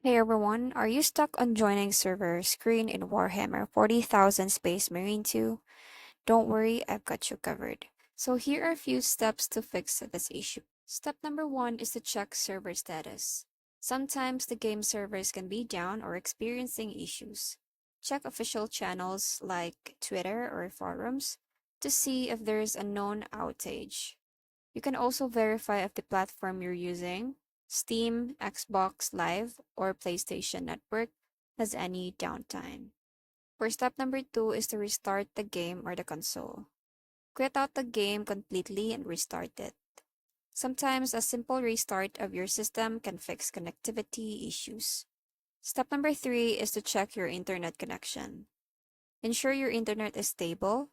Hey everyone, are you stuck on joining server screen in Warhammer 40,000 Space Marine 2? Don't worry, I've got you covered. So here are a few steps to fix this issue. Step number 1 is to check server status. Sometimes the game servers can be down or experiencing issues. Check official channels like Twitter or forums to see if there is a known outage. You can also verify if the platform you're using, Steam, Xbox Live, or PlayStation Network, has any downtime. For step number 2 is to restart the game or the console. Quit out the game completely and restart it. Sometimes a simple restart of your system can fix connectivity issues. Step number 3 is to check your internet connection. Ensure your internet is stable.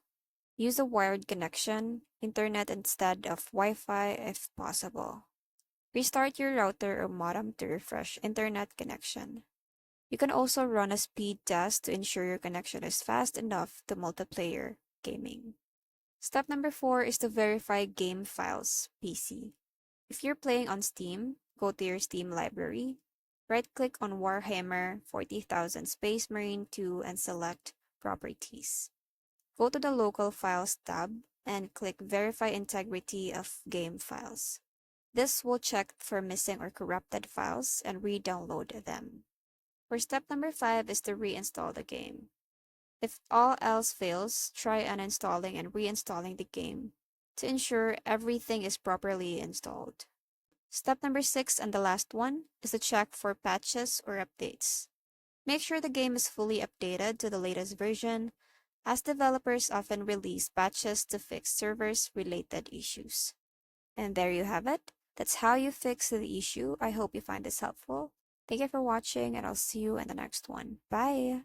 Use a wired connection, internet instead of Wi-Fi if possible. Restart your router or modem to refresh internet connection. You can also run a speed test to ensure your connection is fast enough to multiplayer gaming. Step number 4 is to verify game files, PC. If you're playing on Steam, go to your Steam library, right-click on Warhammer 40,000 Space Marine 2 and select Properties. Go to the Local Files tab and click Verify Integrity of Game Files. This will check for missing or corrupted files and re-download them. For step number 5 is to reinstall the game. If all else fails, try uninstalling and reinstalling the game to ensure everything is properly installed. Step number 6 and the last one is to check for patches or updates. Make sure the game is fully updated to the latest version, as developers often release patches to fix servers-related issues. And there you have it. That's how you fix the issue. I hope you find this helpful. Thank you for watching, and I'll see you in the next one. Bye!